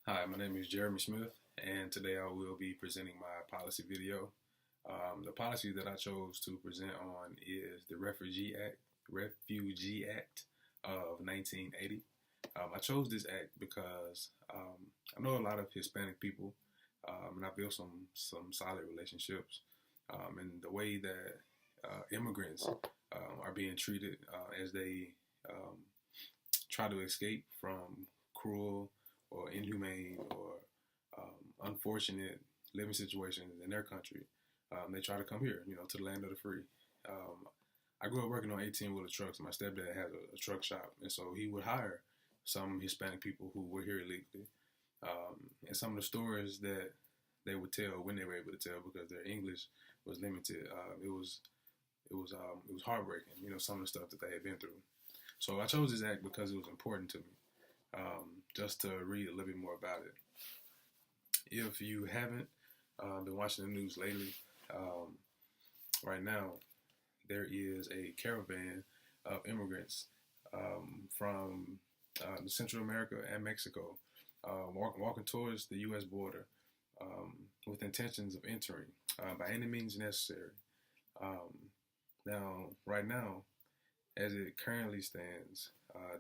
Hi, my name is Jeremy Smith, and today I will be presenting my policy video. The policy that I chose to present on is the Refugee Act of 1980. I chose this act because I know a lot of Hispanic people, and I built some solid relationships. And the way that immigrants are being treated as they um, try to escape from cruel or inhumane or unfortunate living situations in their country. They try to come here, to the land of the free. Um, I grew up working on 18-wheeler trucks. My stepdad had a truck shop, and so he would hire some Hispanic people who were here illegally. And some of the stories that they would tell when they were able to tell because their English was limited, it was heartbreaking. Some of the stuff that they had been through. So I chose this act because it was important to me. Just to read a little bit more about it. If you haven't been watching the news lately, um, right now there is a caravan of immigrants from Central America and Mexico walking towards the U.S. border with intentions of entering by any means necessary. Um, right now, as it currently stands,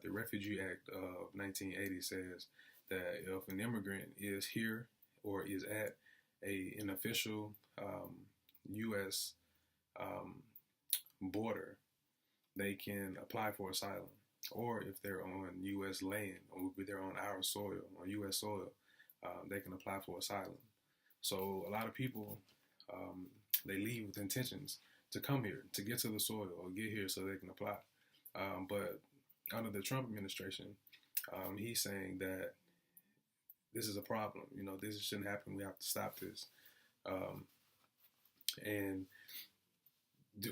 the Refugee Act of 1980 says that if an immigrant is here or is at an official U.S. Um, border, they can apply for asylum. Or if they're on U.S. land, or if they're on our soil, on U.S. soil, they can apply for asylum. So a lot of people, um, they leave with intentions to come here, to get to the soil, or get here so they can apply. But under the Trump administration, he's saying that this is a problem. This shouldn't happen. We have to stop this. Um, and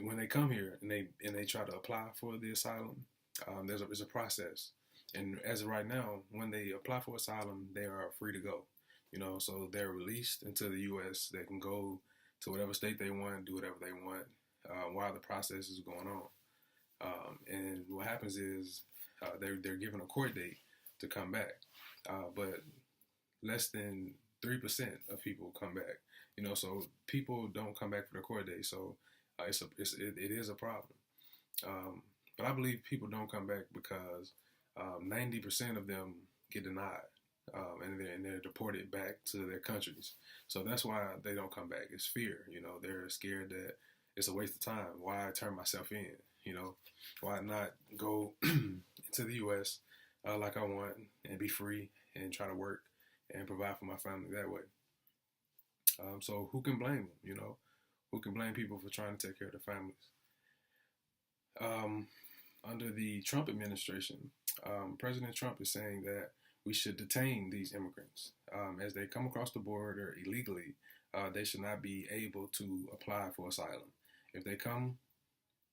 when they come here and they try to apply for the asylum, there's a process. And as of right now, when they apply for asylum, they are free to go. So they're released into the U.S. They can go to whatever state they want, do whatever they want while the process is going on. And what happens is they're given a court date to come back, but less than 3% of people come back. So people don't come back for the court date. So it is a problem. Um, but I believe people don't come back because 90% of them get denied. And they're deported back to their countries. So that's why they don't come back. It's fear. They're scared that it's a waste of time. Why turn myself in? Why not go into the U.S. Like I want and be free and try to work and provide for my family that way. So who can blame them? Who can blame people for trying to take care of their families? Um, Under the Trump administration, President Trump is saying that we should detain these immigrants as they come across the border illegally. They should not be able to apply for asylum. If they come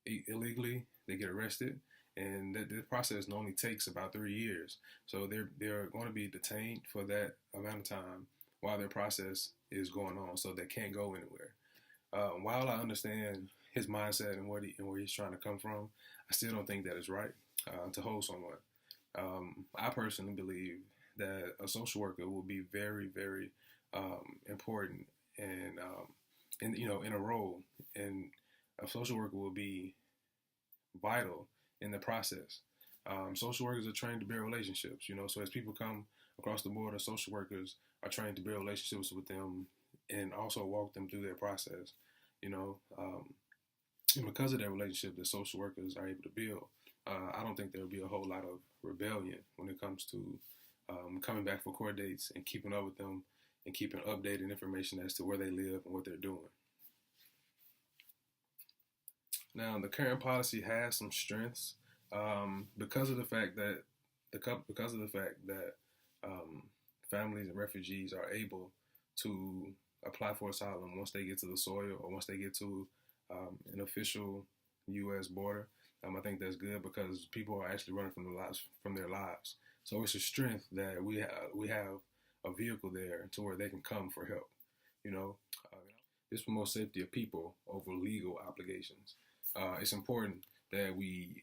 illegally, they get arrested, and the process normally takes about 3 years. So they're going to be detained for that amount of time while their process is going on, so they can't go anywhere. While I understand his mindset and where he's trying to come from, I still don't think that is right to hold someone. I personally believe that a social worker will be very, very important and in a role, and a social worker will be vital in the process. Social workers are trained to build relationships, so as people come across the border, social workers are trained to build relationships with them and also walk them through their process, you know. And because of that relationship that social workers are able to build, I don't think there'll be a whole lot of rebellion when it comes to coming back for court dates and keeping up with them and keeping updated information as to where they live and what they're doing. Now, the current policy has some strengths because of the fact that um, families and refugees are able to apply for asylum once they get to the soil or once they get to an official U.S. border. I think that's good because people are actually running from their lives. So it's a strength that we have a vehicle there to where they can come for help. You know, uh, this promotes safety of people over legal obligations. It's important that we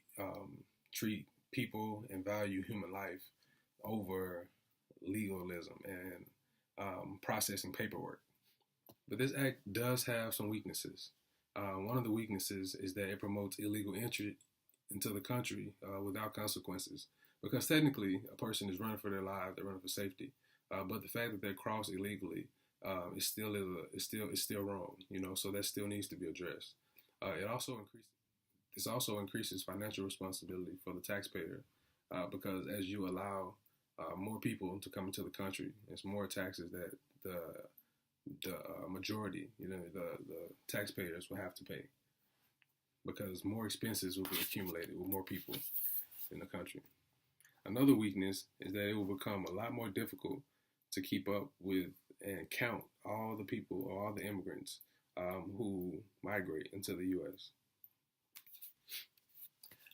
treat people and value human life over legalism and processing paperwork. But this act does have some weaknesses. One of the weaknesses is that it promotes illegal entry into the country without consequences. Because technically, a person is running for their lives, they're running for safety. But the fact that they cross illegally is still wrong. So that still needs to be addressed. This also increases financial responsibility for the taxpayer because as you allow more people to come into the country, it's more taxes that the majority, the taxpayers will have to pay because more expenses will be accumulated with more people in the country. Another weakness is that it will become a lot more difficult to keep up with and count all the people or all the immigrants who migrate into the U.S.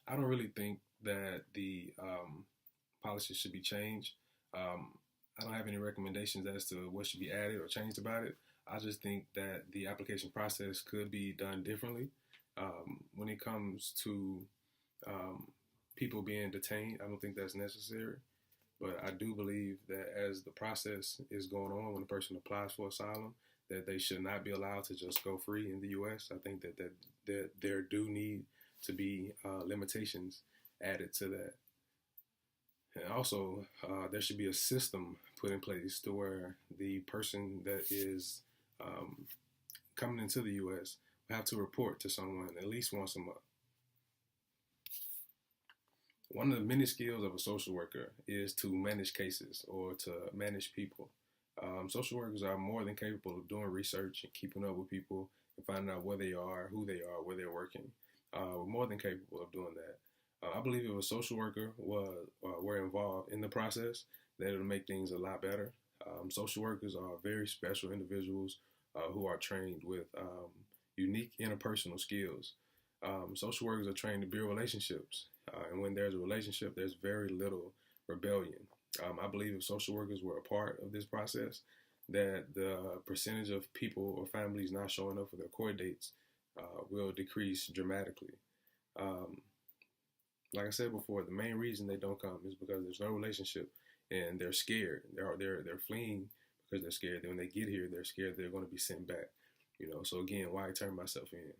I don't really think that the policies should be changed. I don't have any recommendations as to what should be added or changed about it. I just think that the application process could be done differently. When it comes to people being detained, I don't think that's necessary. But I do believe that as the process is going on, when a person applies for asylum, that they should not be allowed to just go free in the U.S. I think that there do need to be limitations added to that. And also, there should be a system put in place to where the person that is coming into the U.S. will have to report to someone at least once a month. One of the many skills of a social worker is to manage cases or to manage people. Social workers are more than capable of doing research and keeping up with people and finding out where they are, who they are, where they're working. We're more than capable of doing that. I believe if a social worker were involved in the process, that it'll make things a lot better. Social workers are very special individuals who are trained with unique interpersonal skills. Social workers are trained to build relationships, and when there's a relationship, there's very little rebellion. I believe if social workers were a part of this process, that the percentage of people or families not showing up for their court dates will decrease dramatically. Like I said before, the main reason they don't come is because there's no relationship and they're scared. They're fleeing because they're scared. Then when they get here, they're scared they're going to be sent back. So again, why turn myself in?